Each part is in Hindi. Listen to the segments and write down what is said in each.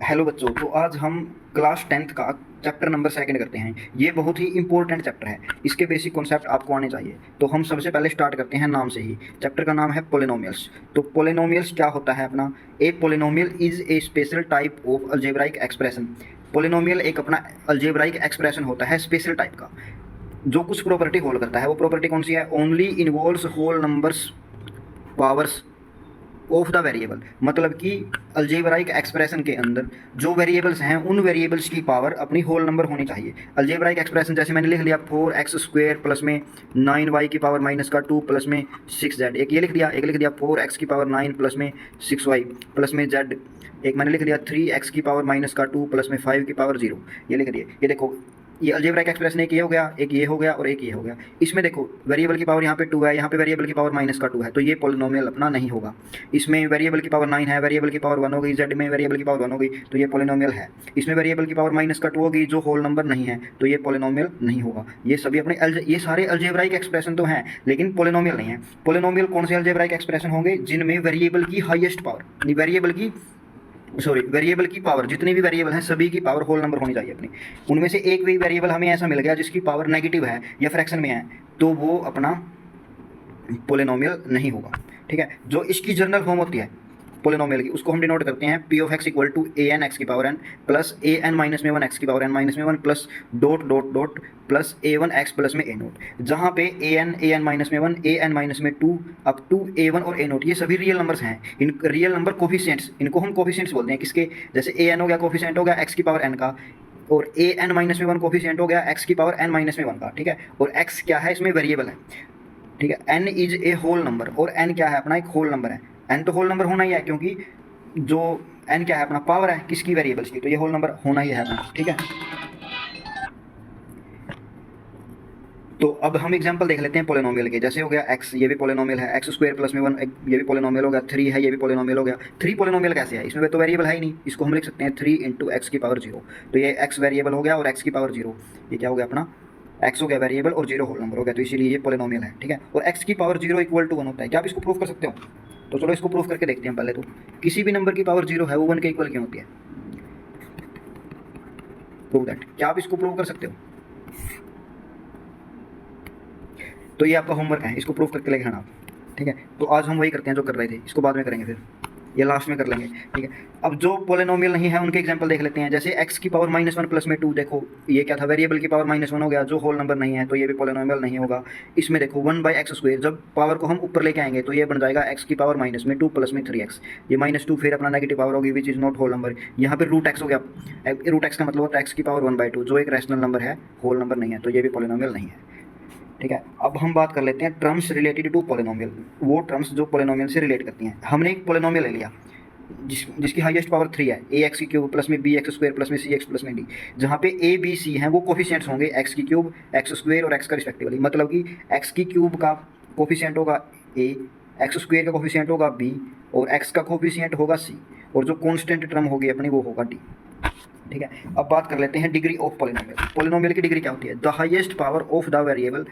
हेलो बच्चों, तो आज हम क्लास 10th का चैप्टर नंबर 2 करते हैं। ये बहुत ही इंपॉर्टेंट चैप्टर है, इसके बेसिक कॉन्सेप्ट आपको आने चाहिए। तो हम सबसे पहले स्टार्ट करते हैं नाम से ही। चैप्टर का नाम है पोलिनोमियल्स। तो पोलिनोमियल्स क्या होता है अपना? A polynomial is a special type of algebraic expression. Polynomial एक अपना अलजेब्राइक एक्सप्रेशन होता है स्पेशल टाइप का, जो कुछ प्रॉपर्टी होल्ड करता है। वो प्रॉपर्टी कौन सी है? Only involves whole numbers powers of the variable. मतलब कि अलजेब्राइक एक्सप्रेशन के अंदर जो वेरिएबल्स हैं उन वेरिएबल्स की पावर अपनी होल नंबर होनी चाहिए। अलजेब्राइक एक्सप्रेशन जैसे मैंने लिख लिया 4x² प्लस में 9y की पावर माइनस का 2 प्लस में 6z, एक ये लिख दिया। एक लिख दिया 4x की पावर 9 प्लस में 6y प्लस में z। एक मैंने लिख दिया 3x की पावर माइनस का 2 प्लस में 5 की पावर 0, ये लिख दिए। ये देखो, ये अलजेब्राइक एक्सप्रेशन एक ये हो गया, एक ये हो गया और एक ये हो गया। इसमें देखो वेरिएबल की पावर यहाँ पे 2 है, यहाँ पे वेरिएबल की पावर माइनस का 2 है, तो ये पोलिनोमियल अपना नहीं होगा। इसमें वेरिएबल की पावर 9 है, वेरिएबल की पावर 1 हो गई, z में वेरिएबल की पावर 1 हो गई, तो ये पोलिनोमियल है। इसमें वेरिएबल की पावर माइनस का 2 होगी, जो होल नंबर नहीं है, तो ये पोलिनोमियल नहीं होगा। ये सभी अपने ये सारे अलजेब्राइक एक्सप्रेशन तो हैं, लेकिन पोलिनोमियल नहीं है। पोलिनोमियल कौन से अलजेब्राइक एक्सप्रेशन होंगे? जिनमें वेरिएबल की हाईएस्ट पावर, वेरिएबल की पावर, जितने भी वेरिएबल हैं सभी की पावर होल नंबर होनी चाहिए अपनी। उनमें से एक भी वेरिएबल हमें ऐसा मिल गया जिसकी पावर नेगेटिव है या फ्रैक्शन में है, तो वो अपना पोलिनोमियल नहीं होगा। ठीक है, जो इसकी जनरल फॉर्म होती है पोलिनोमियल की, उसको हम डिनोट करते हैं p of x equal to an x की power n plus an minus में 1 x की पावर n माइनस में 1 plus dot dot dot plus a1 x plus में a नोट, जहाँ पे an माइनस में 1, an माइनस में 2 अप टू a1 और a नोट, ये सभी रियल नंबर्स हैं। इन रियल नंबर कोफिशिएंट्स, इनको हम कोफिशिएंट्स बोलते हैं। किसके? जैसे an हो गया कोफिशिएंट हो गया x की पावर n का, और an माइनस में 1 कोफिशिएंट हो गया x की पावर n माइनस में 1 का। ठीक है, और x क्या है? इसमें वेरिएबल है। ठीक है, n is a whole number, और n क्या है? अपना एक होल नंबर है। n तो होल नंबर होना ही है, क्योंकि जो n क्या है? अपना पावर है किसकी? वेरिएबल्स की, तो ये होल नंबर होना ही है अपना। ठीक है, तो अब हम एग्जांपल देख लेते हैं पोलिनोमियल के। जैसे हो गया x, ये भी पोलिनोमियल है, x² प्लस में 1, ये भी पोलिनोमियल हो गया। 3 है, ये भी पोलिनोमियल हो गया। 3 पोलिनोमियल कैसे है? इसमें तो वेरिएबल है ही नहीं, इसको हम लिख सकते हैं 3 इंटू एक्स की पावर 0। तो ये x वेरिएबल हो गया और x की पावर 0, ये क्या हो गया अपना? x हो गया वेरिएबल और 0 होल नंबर हो गया, तो इसीलिए ये पोलिनोमियल है। ठीक है, और x की पावर 0 इक्वल टू 1 होता है। क्या आप इसको प्रूव कर सकते हो? तो चलो इसको प्रूव करके देखते हैं। पहले तो किसी भी नंबर की पावर 0 है वो 1 के इक्वल क्यों होती है? Prove that. क्या आप इसको प्रूव कर सकते हो? तो ये आपका होमवर्क है, इसको प्रूव करके लेके आना आप। ठीक है, तो आज हम वही करते हैं जो कर रहे थे, इसको बाद में करेंगे, फिर ये लास्ट में कर लेंगे। ठीक है, अब जो पोलिनोमियल नहीं है उनके एग्जांपल देख लेते हैं। जैसे x की पावर -1 प्लस में 2, देखो ये क्या था? वेरिएबल की पावर -1 हो गया, जो होल नंबर नहीं है, तो ये भी पोलिनोमियल नहीं होगा। इसमें देखो 1/x², जब पावर को हम ऊपर लेके आएंगे तो ये बन जाएगा x की पावर -2 प्लस में 3x, ये -2 फिर अपना नेगेटिव पावर होगी, which is not whole number. यहाँ पे √x हो गया। √x का मतलब होता है x की पावर 1/2, जो एक रैशनल नंबर है, होल नंबर नहीं है, तो ये भी पोलिनोमियल नहीं है। ठीक है, अब हम बात कर लेते हैं टर्म्स रिलेटेड टू पोलिनोमियल, वो टर्म्स जो पोलिनोमियल से रिलेट करती हैं। हमने एक पोलिनोमियल ले लिया जिसकी हाईएस्ट पावर 3 है, ax³ प्लस में bx² प्लस में cx प्लस में d, जहाँ पे a b c हैं वो कोफिशिएंट्स होंगे x³ x² और x का रिस्पेक्टिवली। मतलब कि x³ का कोफिशिएंट होगा a, x² का कोफिशिएंट होगा b और x का कोफिशिएंट होगा c, और जो कॉन्स्टेंट टर्म होगी अपनी वो होगा d। ठीक है, अब बात कर लेते हैं डिग्री ऑफ पोलिनोमियल। पोलिनोमियल की डिग्री क्या होती है? The highest power of the variable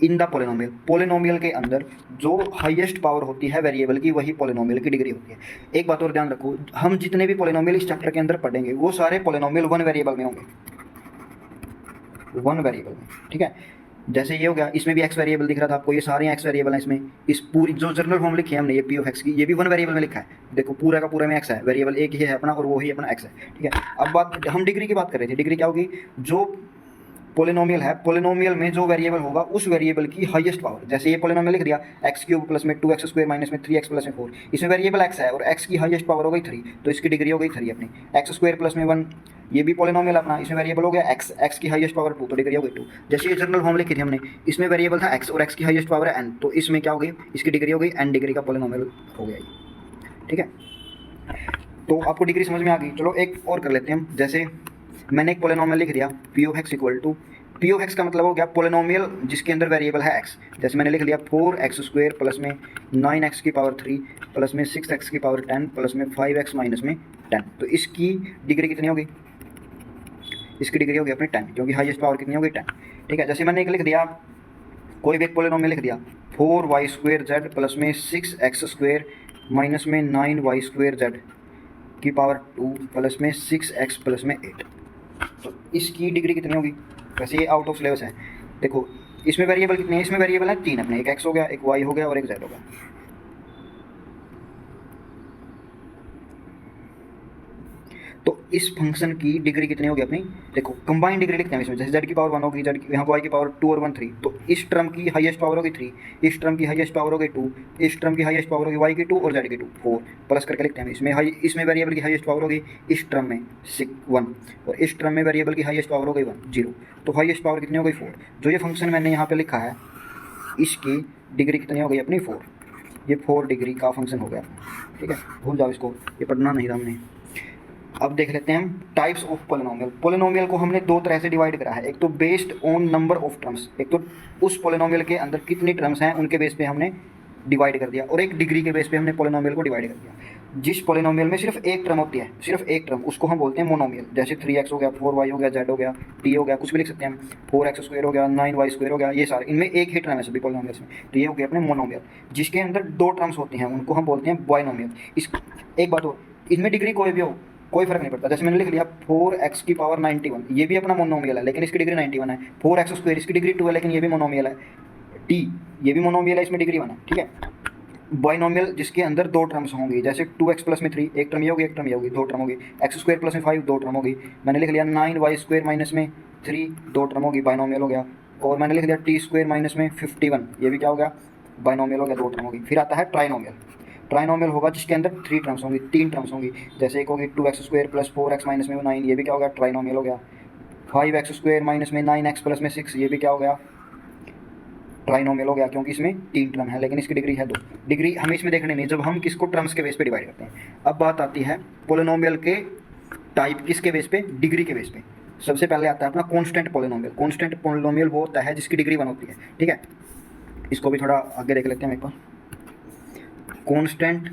in the polynomial. Polynomial के अंदर जो हाईएस्ट पावर होती है वेरिएबल की, वही पोलिनोमियल की डिग्री होती है। एक बात और ध्यान रखो, हम जितने भी पोलिनोमियल इस चैप्टर के अंदर पढ़ेंगे वो सारे पोलिनोमियल 1 वेरिएबल में होंगे, 1 वेरिएबल में। ठीक है, जैसे ये हो गया, इसमें भी x वेरिएबल दिख रहा था आपको, ये सारे x वेरिएबल हैं इसमें। इस पूरी जो जनरल फॉर्म लिखी है हमने, ये p ऑफ x की, ये भी 1 वेरिएबल में लिखा है। देखो पूरा का पूरा में x है, वेरिएबल एक ही है अपना और वो ही अपना x है। ठीक है, अब बात हम डिग्री की बात कर रहे थे। डिग्री क्या होगी? जो पोलिनोमियल है, पोलिनोमियल में जो वेरिएबल होगा उस वेरिएबल की हाईएस्ट पावर। जैसे ये पोलिनोमियल लिख दिया x³ प्लस में 2x² माइनस में 3x प्लस में 4, इसमें वेरिएबल x है और x की हाईएस्ट पावर हो गई 3, तो इसकी डिग्री हो गई 3 अपनी। x² प्लस में 1, ये भी पोलिनोमियल अपना, इसमें वेरिएबल हो गया x की हाईएस्ट पावर 2, तो डिग्री हो गई 2। जैसे ये जनरल फॉर्म लिखी थी हमने, इसमें वेरिएबल था x और x की हाईएस्ट पावर है n, तो इसमें क्या हो गई? इसकी डिग्री हो गई n डिग्री का पोलिनोमियल हो गया ये। ठीक है, तो आपको डिग्री समझ में आ गई। चलो एक और कर लेते हैं हम। जैसे मैंने एक पोलिनोमियल लिख दिया p of x equal to, p of x का मतलब हो गया पोलिनोमियल जिसके अंदर वेरिएबल है x। जैसे मैंने लिख लिया 4x² प्लस में 9x की पावर 3 प्लस में 6x की पावर 10 प्लस में 5x माइनस में 10, तो इसकी डिग्री कितनी होगी? इसकी डिग्री होगी अपनी 10, क्योंकि हाईएस्ट पावर कितनी होगी? 10। ठीक है, जैसे मैंने एक लिख दिया, कोई भी एक पोलिनोमियल लिख दिया 4y² z प्लस में 6x² माइनस में 9y² z, की पावर 2 प्लस में 6x प्लस में 8। तो इसकी डिग्री कितनी होगी? वैसे ये आउट ऑफ सिलेबस है। देखो इसमें वेरिएबल कितने हैं? इसमें वेरिएबल है 3 अपने, एक x हो गया, एक y हो गया और एक z हो गया। तो इस फंक्शन की डिग्री कितनी होगी अपनी? देखो कंबाइंड डिग्री लिखते हैं इसमें, जैसे z की पावर 1 होगी, z की यहाँ y की पावर 2 और 1 3, तो इस टर्म की हाईएस्ट पावर होगी 3, इस टर्म की हाईएस्ट पावर होगी 2, इस टर्म की हाईएस्ट पावर होगी y की 2 और z की 2 4, प्लस करके लिखते हैं इसमें वेरिएबल की हाईएस्ट पावर होगी इस टर्म में 1 और इस टर्म में वेरिएबल की हाईएस्ट पावर होगी 1 0, तो हाईएस्ट पावर कितनी हो गई 4। जो ये फंक्शन मैंने यहाँ पे लिखा है इसकी डिग्री कितनी हो गई अपनी 4, ये 4 डिग्री का फंक्शन हो गया। ठीक है, भूल जाओ इसको, ये पढ़ना नहीं था हमने। अब देख लेते हैं हम टाइप्स ऑफ पोलिनोमियल। पोलिनोमियल को हमने दो तरह से डिवाइड करा है, एक तो based on number of terms, एक तो उस पोलिनोमियल के अंदर कितनी टर्म्स हैं उनके बेस पे हमने डिवाइड कर दिया, और एक डिग्री के बेस पे हमने पोलिनोमियल को डिवाइड कर दिया। जिस पोलिनोमियल में सिर्फ एक टर्म होती है, सिर्फ एक टर्म, उसको हम बोलते हैं मोनोमियल। जैसे 3x हो गया, 4y हो गया, z हो गया, t हो गया, कुछ भी लिख सकते हैं हम, 4x² हो गया, 9y² हो गया, ये सारे इनमें एक ही टर्म है सभी पोलिनोमियल्स में, तो ये हो गया अपने मोनोमियल। जिसके अंदर दो टर्म्स होती हैं उनको हम बोलते हैं बाइनोमियल। इस एक बात हो, इसमें डिग्री कोई भी हो कोई फर्क नहीं पड़ता। जैसे मैंने लिख लिया 4x की पावर 91, ये भी अपना मोनोमियल है लेकिन इसकी डिग्री 91 है। 4x² इसकी डिग्री 2 है लेकिन ये भी मोनोमियल है। t ये भी मोनोमियल है, इसमें डिग्री 1 है। ठीक है, बाइनोमियल जिसके अंदर दो टर्म्स होंगी, जैसे 2x प्लस में 3, एक टर्म ये होगी, एक टर्म ये होगी, दो टर्म होगी। x² प्लस में 5, दो टर्म होगी। मैंने लिख लिया 9y² माइनस में 3, दो टर्म होगी, बाइनोमियल हो गया। और मैंने लिख लिया t² माइनस में 51, ये भी क्या हो गया, बाइनोमियल हो गया, दो टर्म होगी। फिर आता है ट्राइनोमियल। ट्राइनोमियल होगा जिसके अंदर 3 टर्म्स होंगी, 3 टर्म्स होंगी। जैसे एक होगी 2x² प्लस 4x माइनस में 9, ये भी क्या हो गया, ट्राइनोमियल हो गया। 5x² माइनस में 9x प्लस में 6, ये भी क्या हो गया, ट्राइनोमियल हो गया, क्योंकि इसमें 3 टर्म है लेकिन इसकी डिग्री है 2। डिग्री हमें इसमें देखनी नहीं, जब हम किसको टर्म्स के बेस पे डिवाइड करते हैं। अब बात आती है पोलिनोमियल के टाइप किसके बेस पे, डिग्री के बेस पे। सबसे पहले आता है अपना कॉन्स्टेंट पोलिनोमियल। कॉन्स्टेंट पोलिनोमियल वो होता है जिसकी डिग्री 1 होती है। ठीक है, इसको भी थोड़ा आगे देख लेते हैं एक बार। Constant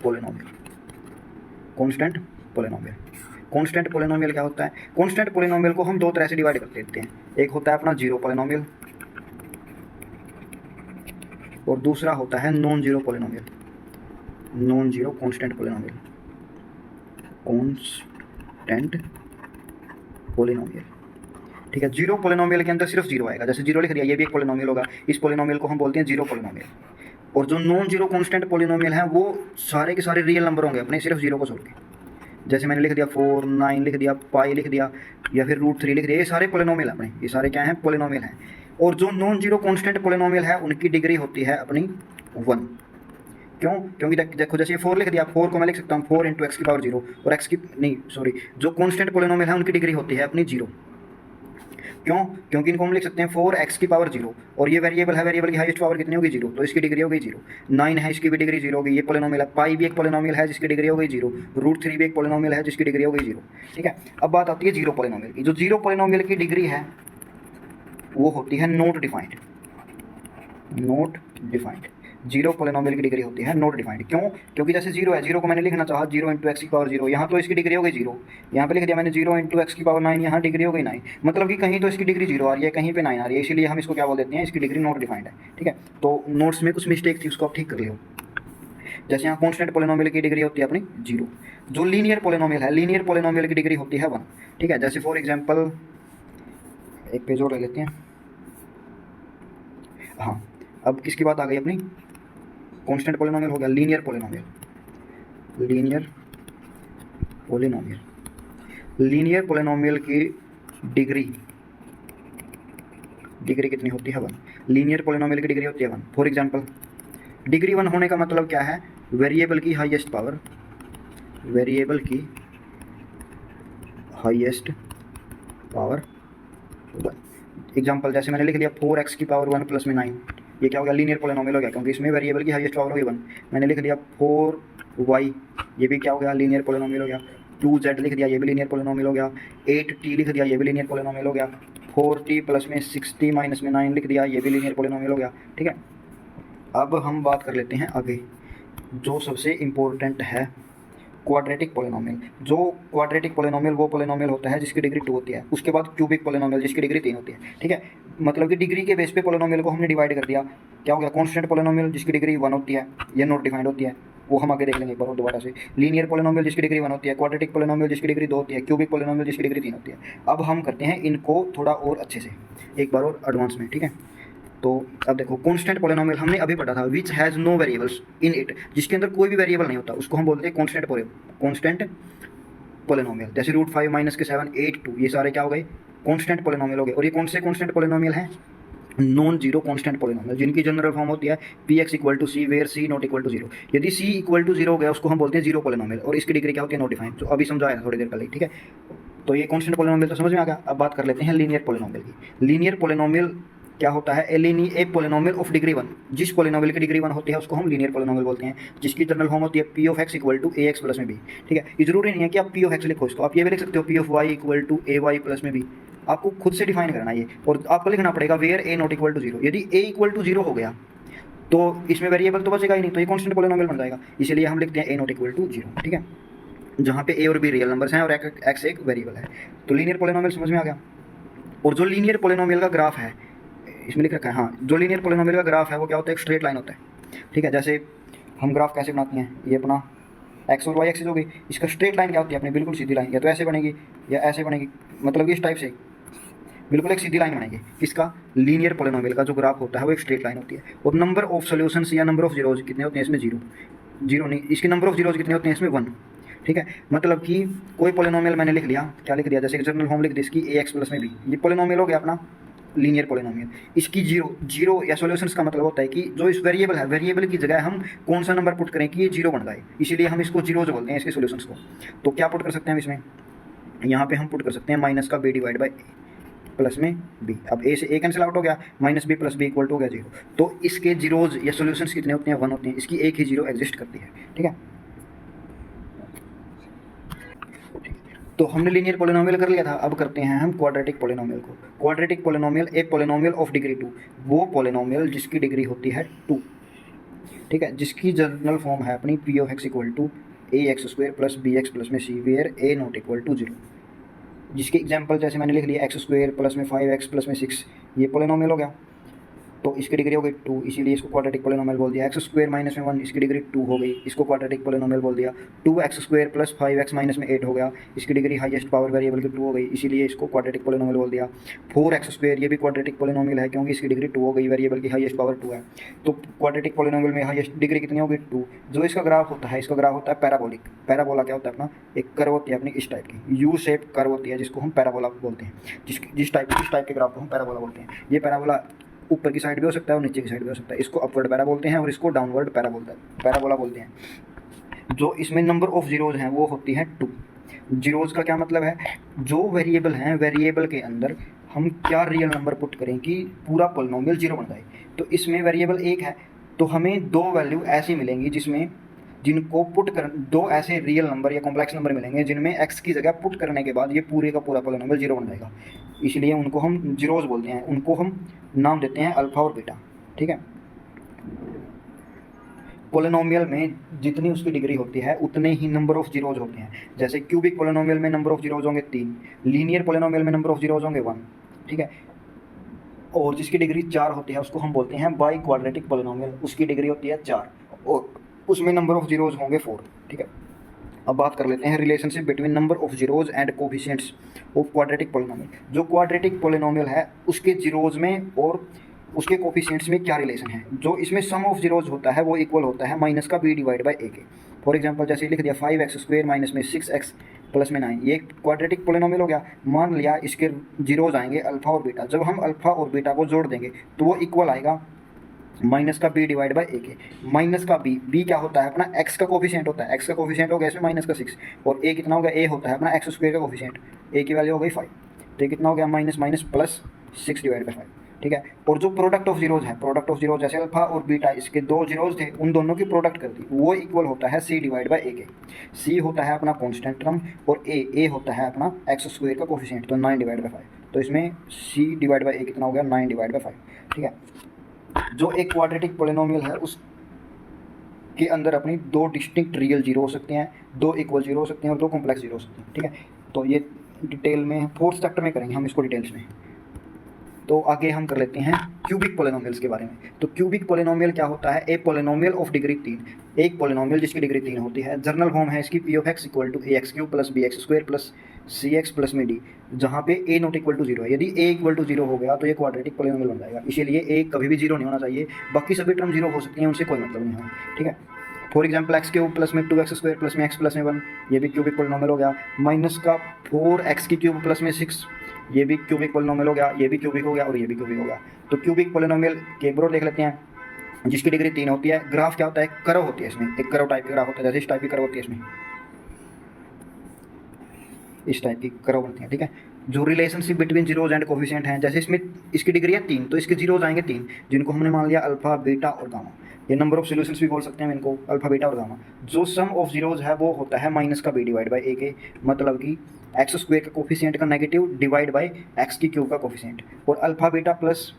polynomial, constant polynomial, constant polynomial क्या होता है? कॉन्स्टेंट पोलिनोमियल को हम दो तरह से डिवाइड कर देते हैं, एक होता है अपना जीरो पोलिनोमियल और दूसरा होता है non zero polynomial. Non zero constant polynomial, constant polynomial. ठीक है, जीरो पोलिनोमियल के अंदर सिर्फ जीरो आएगा, जैसे जीरो लिख दिया, ये भी एक पोलिनोमियल होगा। इस पोलिनोमियल को हम बोलते हैं जीरो पोलिनोमियल। और जो नॉन जीरो कॉन्स्टेंट पोलिनोमियल है वो सारे के सारे रियल नंबर होंगे अपने, सिर्फ जीरो को छोड़ के। जैसे मैंने लिख दिया 4, 9 लिख दिया, पाई लिख दिया, या फिर √3 लिख दिया, ये सारे पोलिनोमियल अपने, ये सारे क्या हैं, पोलिनोमियल हैं। और जो नॉन जीरो कॉन्स्टेंट पोलिनोमियल है उनकी डिग्री होती है अपनी 1। क्यों? क्योंकि देखो जैसे ये 4 लिख दिया, 4 को मैं लिख सकता हूँ 4 × x की पावर 0, और x की नहीं सॉरी, जो कॉन्स्टेंट पोलिनोमियल है उनकी डिग्री होती है अपनी 0। क्यों? क्योंकि इनको हम लिख सकते हैं 4x की पावर 0, और ये वेरिएबल है, वेरिएबल की हाईएस्ट पावर कितनी होगी 0, तो इसकी डिग्री हो गई 0। 9 है, इसकी भी डिग्री 0 होगी, ये पोलिनोमियल है। पाई भी एक पोलिनोमियल है जिसकी डिग्री हो गई 0। √3 भी एक पोलिनोमियल है जिसकी डिग्री हो गई 0। ठीक है, अब बात आती है जीरो पोलिनोमियल की। जो जीरो पोलिनोमियल की डिग्री है वो होती है not defined. Not defined, zero polynomial की डिग्री होती है नॉट डिफाइंड। क्यों? क्योंकि जैसे जीरो है, जीरो को मैंने लिखना चाहा 0 × x की पावर 0, यहाँ तो इसकी डिग्री हो गई 0, यहाँ पे लिख दिया मैंने 0 × x की पावर 9, यहाँ डिग्री हो गई 9, मतलब कि कहीं तो इसकी डिग्री 0 आ रही है, कहीं पे 9 आ रही है, इसीलिए हम इसको क्या बोल देते हैं, इसकी डिग्री नॉट डिफाइंड है। ठीक है, तो नोट्स में कुछ मिस्टेक थी उसको आप ठीक कर लियो। जैसे यहाँ कॉन्स्टेंट पोलिनोमियल की डिग्री होती है अपनी 0। जो लीनियर पोलिनोमियल है, लीनियर पोलिनोमियल की डिग्री होती है 1। ठीक है, जैसे फॉर एग्जाम्पल एक पेज और ले लेते हैं। हाँ, अब किसकी बात आ गई अपनी, कॉन्स्टेंट पोलिनोमियल हो गया, linear polynomial. Linear polynomial, linear polynomial की डिग्री कितनी होती है 1। लीनियर पोलिनोमियल की डिग्री होती है 1। फॉर एग्जांपल डिग्री 1 होने का मतलब क्या है, वेरिएबल की हाईएस्ट पावर, वेरिएबल की हाईएस्ट पावर 1। एग्जांपल जैसे मैंने लिख दिया 4x की पावर 1 प्लस में 9, ये क्या हो गया, लीनियर पोलिनोमियल हो गया, क्योंकि इसमें वेरिएबल की हाईएस्ट पावर होगी 1। मैंने लिख दिया 4y, ये भी क्या हो गया, लीनियर पोलिनोमियल हो गया। 2z लिख दिया, ये भी लीनियर पोलिनोमियल हो गया। 8t लिख दिया, ये भी लीनियर पोलिनोमियल हो गया। 4t प्लस में 6t माइनस में 9 लिख दिया, ये भी लीनियर पोलिनोमियल हो गया। ठीक है, अब हम बात कर लेते हैं आगे, जो सबसे इम्पोर्टेंट है क्वाड्रेटिक पोलिनोमियल। जो क्वाड्रेटिक पोलिनोमियल वो पोलिनोमियल होता है जिसकी डिग्री 2 होती है। उसके बाद क्यूबिक पोलिनोमियल जिसकी डिग्री 3 होती है। ठीक है, मतलब कि डिग्री के बेस पे पोलिनोमियल को हमने डिवाइड कर दिया। क्या हो गया, कॉन्स्टेंट पोलिनोमियल जिसकी डिग्री 1 होती है, ये नॉट डिफाइंड होती है। वो हम आगे देख लेंगे एक बार और दोबारा से। लीनियर पोलिनोमियल जिसकी डिग्री 1 होती है, क्वाड्रेटिक पोलिनोमियल जिसकी डिग्री 2 होती है, क्यूबिक पोलिनोमियल जिसकी डिग्री 3 होती है। अब हम करते हैं इनको थोड़ा और अच्छे से एक बार और एडवांस में, ठीक है। तो अब देखो कांस्टेंट पोलिनोमियल हमने अभी पढ़ा था, which has no variables in it, जिसके अंदर कोई भी वेरिएबल नहीं होता, उसको हम बोलते हैं कांस्टेंट पोलिनोमियल। जैसे √5 -7 8 2, ये सारे क्या हो गए, कांस्टेंट पोलिनोमियल हो गए। और ये कौन से कांस्टेंट पोलिनोमियल हैं, नॉन जीरो कांस्टेंट पोलिनोमियल, जिनकी जनरल फॉर्म होती है px = c वेयर c ≠ 0। यदि c = 0 हो गया उसको हम बोलते हैं जीरो पोलिनोमियल, और इसकी डिग्री क्या होती है, नॉट डिफाइंड, जो अभी समझाया थोड़ी देर पहले, ठीक है। तो ये कांस्टेंट पोलिनोमियल तो समझ में आ गया। अब बात कर लेते हैं लीनियर पोलिनोमियल की। लीनियर पोलिनोमियल क्या होता है, ए पोलिनोमियल ऑफ डिग्री 1, जिस पोलिनोमियल की डिग्री 1 होती है उसको हम लीनियर पोलिनोमियल बोलते हैं, जिसकी जनरल फॉर्म होती है p of x = ax + b, ठीक है। ये जरूरी नहीं है कि आप p of x लिखो, इसको आप ये भी लिख सकते हो p of y = ay + b, आपको खुद से डिफाइन करना ये, और आपको लिखना पड़ेगा वेयर a ≠ 0। यदि a = 0 हो गया तो इसमें वेरिएबल तो बचेगा ही नहीं, तो ये कांस्टेंट पोलिनोमियल बन जाएगा, इसीलिए हम लिखते हैं a ≠ 0, ठीक है, जहाँ पे a और b रियल नंबर्स हैं और x एक वेरिएबल है। तो लीनियर पोलिनोमियल समझ में आ गया। और जो लीनियर पोलिनोमियल का ग्राफ है, इसमें लिख रखा है, हाँ, जो लीनियर पोलिनोमियल का ग्राफ है वो क्या होता है, एक स्ट्रेट लाइन होता है, ठीक है। जैसे हम ग्राफ कैसे बनाते हैं, ये अपना x और y एक्सिस होगी, इसका स्ट्रेट लाइन क्या होती है, अपनी बिल्कुल सीधी लाइन, या तो ऐसे बनेगी या ऐसे बनेगी, मतलब कि इस टाइप से बिल्कुल एक सीधी लाइन बनेगी। इसका लीनियर पोलिनोमियल का जो ग्राफ होता है वो एक स्ट्रेट लाइन होती है। और नंबर ऑफ सॉल्यूशंस या नंबर ऑफ जीरोज कितने होते हैं इसमें, जीरो नहीं, इसके नंबर ऑफ जीरोज कितने होते हैं इसमें, 1, ठीक है। मतलब कि कोई पोलिनोमियल मैंने लिख लिया, क्या लिख दिया, जैसे जनरल फॉर्म लिख दी इसकी ax + b, ये पोलिनोमियल हो गया अपना लीनियर पोलिनोमियल। इसकी जीरो या सॉल्यूशंस का मतलब होता है कि जो इस वेरिएबल है, वेरिएबल की जगह हम कौन सा नंबर पुट करें कि ये 0 बन जाए, इसीलिए हम इसको जीरोज बोलते हैं, इसके सॉल्यूशंस को। तो क्या पुट कर सकते हैं इसमें, यहाँ पे हम पुट कर सकते हैं -b/a प्लस में b। अब a से a कैंसिल आउट हो गया, -b + b = हो गया 0। तो इसके जीरोज या सॉल्यूशंस कितने होते हैं, 1 होते हैं, इसकी एक ही जीरो एग्जिस्ट करती है, ठीक है। तो हमने लीनियर पोलिनोमियल कर लिया था, अब करते हैं हम क्वाड्रेटिक पोलिनोमियल को। क्वाड्रेटिक पोलिनोमियल एक पोलिनोमियल ऑफ डिग्री 2, वो पोलिनोमियल जिसकी डिग्री होती है 2, ठीक है, जिसकी जनरल फॉर्म है अपनी p of x = ax² + bx + में c वेयर a ≠ 0। जिसके एग्जांपल जैसे मैंने लिख लिया x² + में 5x + में 6, ये पोलिनोमियल हो गया, तो इसकी डिग्री हो गई 2, इसीलिए इसको क्वाड्रेटिक पोलिनोमियल बोल दिया। x² - में 1, इसकी डिग्री 2 हो गई, इसको क्वाड्रेटिक पोलिनोमियल बोल दिया। 2x² + 5x - में 8 हो गया, इसकी डिग्री हाईएस्ट पावर वेरिएबल की 2 हो गई, इसीलिए इसको क्वाड्रेटिक पोलिनोमियल बोल दिया। 4x², ये भी क्वाड्रेटिक पोलिनोमियल है क्योंकि इसकी डिग्री 2 हो गई, वेरिएबल की हाईएस्ट पावर 2 है। तो क्वाड्रेटिक पोलिनोमियल में हाईएस्ट डिग्री कितनी होगी, 2। जो इसका ग्राफ होता है, इसका ग्राफ होता है पैराबोलिक। पैराबोला क्या होता है अपना, एक कर्व होती है अपनी इस टाइप की, यू शेप कर्व होती है, जिसको हम पैराबोला बोलते हैं, जिस टाइप के ग्राफ को हम पैराबोला बोलते हैं। ये पैराबोला ऊपर की साइड भी हो सकता है और नीचे की साइड भी हो सकता है, इसको अपवर्ड पैरा बोलते हैं और इसको डाउनवर्ड पैराबोला बोलते हैं। जो इसमें नंबर ऑफ जीरोज हैं वो होती है 2। जीरोज का क्या मतलब है, जो वेरिएबल हैं, वेरिएबल के अंदर हम क्या रियल नंबर पुट करें कि पूरा पोलिनोमियल 0 बन जाए। तो इसमें वेरिएबल 1 है, तो हमें 2 वैल्यू ऐसी मिलेंगी जिनको पुट कर 2 ऐसे रियल नंबर या कॉम्प्लेक्स नंबर मिलेंगे जिनमें x की जगह पुट करने के बाद ये पूरे का पूरा पोलिनोमियल 0 बन जाएगा, इसलिए उनको हम जीरोज बोलते हैं। उनको हम नाम देते हैं अल्फा और बीटा, ठीक है। पोलिनोमियल में जितनी उसकी डिग्री होती है उतने ही नंबर ऑफ जीरोज होते हैं। जैसे क्यूबिक पोलिनोमियल में नंबर ऑफ जीरोज होंगे 3, लीनियर पोलिनोमियल में नंबर ऑफ जीरोज होंगे 1, ठीक है। और जिसकी डिग्री 4 होती है उसको हम बोलते हैं बाई क्वाड्रेटिक पोलिनोमियल, उसकी डिग्री होती है 4 और उसमें नंबर ऑफ जीरोज होंगे 4, ठीक है। अब बात कर लेते हैं relationship between number of zeros and coefficients of quadratic polynomial. जो क्वाड्रेटिक पोलिनोमियल है उसके जीरोज में और उसके कोफिशिएंट्स में क्या रिलेशन है। जो इसमें सम ऑफ जीरोज होता है वो इक्वल होता है -b/a के। फॉर एग्जांपल जैसे लिख दिया 5x² - में 6x + में 9, ये क्वाड्रेटिक पोलिनोमियल हो गया। मान लिया इसके जीरोज आएंगे अल्फा और बीटा, जब हम अल्फा और बीटा को जोड़ देंगे तो वो इक्वल आएगा -b/a के। माइनस का b क्या होता है अपना x का कोफिशिएंट होता है, x का कोफिशिएंट हो गया इसमें -6 और a कितना हो गया, a होता है अपना x² का कोफिशिएंट, a की वैल्यू हो गई 5, तो ये कितना हो गया -+6/5, ठीक है। और जो प्रोडक्ट ऑफ जीरोज है, प्रोडक्ट ऑफ जीरोज जैसे अल्फा और बीटा, इसके 2 जीरोज थे, उन दोनों की प्रोडक्ट कर दी, वो इक्वल होता है c/a के। c होता है अपना कॉन्स्टेंट टर्म और a होता है अपना x² का कोफिशिएंट, तो 9/5, तो इसमें c/a कितना हो गया 9/5, ठीक है। जो एक क्वाड्रेटिक पोलिनोमियल है उस के अंदर अपनी 2 डिस्टिंक्ट रियल जीरो हो सकते हैं, 2 इक्वल जीरो हो सकते हैं और 2 कॉम्प्लेक्स जीरो हो सकते हैं, ठीक है। तो ये डिटेल में 4th चैप्टर में करेंगे हम इसको डिटेल्स में। तो आगे हम कर लेते हैं क्यूबिक पोलिनोमियल्स के बारे में। तो क्यूबिक पोलिनोमियल क्या होता है? ए पोलिनोमियल ऑफ डिग्री 3, एक पोलिनोमियल जिसकी डिग्री 3 होती है। जर्नल फॉर्म है इसकी p of x equal to a x cube plus b x square plus c x plus में डी, जहाँ पे a not equal to zero है। यदि ए इक्वल टू जीरो हो गया तो ये क्वाड्रेटिक पोलिनोमियल बन जाएगा, इसीलिए ए कभी भी जीरो नहीं होना चाहिए। बाकी सभी टर्म जीरो हो सकती हैं, उनसे कोई मतलब नहीं है, ठीक है। For example x cube plus में 2x स्क्वायर प्लस में एक्स प्लस में 1, ये भी क्यूबिक पोलिनोमियल हो गया। माइनस का 4x की क्यूब प्लस में 6, ये भी क्यूबिक पोलिनोमियल हो गया, ये भी क्यूबिक हो गया और ये भी क्यूबिक हो गया। तो क्यूबिक पोलिनोमियल के ब्रो देख लेते हैं, जिसकी डिग्री 3 होती है। ग्राफ क्या होता है? कर्व होती है इसमें, एक कर्व टाइप की ग्राफ होता है, जैसे इस टाइप की कर्व होती है इसमें, इस टाइप की कर्व बनती है, ठीक है। जो relationship between zeros and coefficient हैं, जैसे इसमें इसकी डिग्री है 3, तो इसके जीरोज आएंगे 3, जिनको हमने मान लिया अल्फा बीटा और गामा। ये नंबर ऑफ सॉल्यूशंस भी बोल सकते हैं इनको, अल्फा बीटा और गामा। जो सम ऑफ जीरोज है वो होता है माइनस का बी डिवाइड बाई ए के, मतलब कि एक्स स्क्वायर का कोफिशिएंट का नेगेटिव डिवाइड बाई एक्स की क्यूब का कोफिशिएंट। और alpha beta plus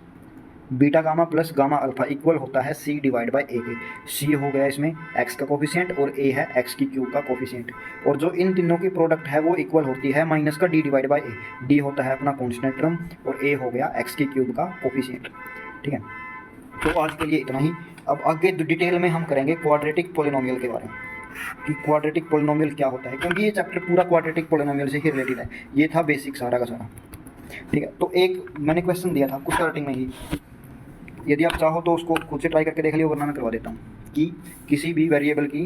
beta gamma plus gamma alpha equal होता है सी डिवाइड बाई ए के। सी हो गया इसमें एक्स का कोफिशिएंट और ए है एक्स की क्यूब का कोफिशिएंट। और जो इन तीनों की प्रोडक्ट है वो इक्वल होती है माइनस का D divide by A. D होता है अपना कॉन्स्टेंट टर्म और ए हो गया एक्स की क्यूब का कोफिशिएंट, ठीक है। तो आज के लिए इतना ही। अब आगे डिटेल में हम करेंगे क्वाड्रेटिक पोलिनोमियल के बारे में, कि क्वाड्रेटिक पोलिनोमियल क्या होता है, क्योंकि ये चैप्टर पूरा क्वाड्रेटिक पोलिनोमियल से ही रिलेटेड है। ये था बेसिक सारा का सारा, ठीक है। तो एक मैंने क्वेश्चन दिया था कुछ स्टार्टिंग में ही, यदि आप चाहो तो उसको खुद से ट्राई करके देख लियो, वरना मैं करवा देता हूँ। कि किसी भी वेरिएबल की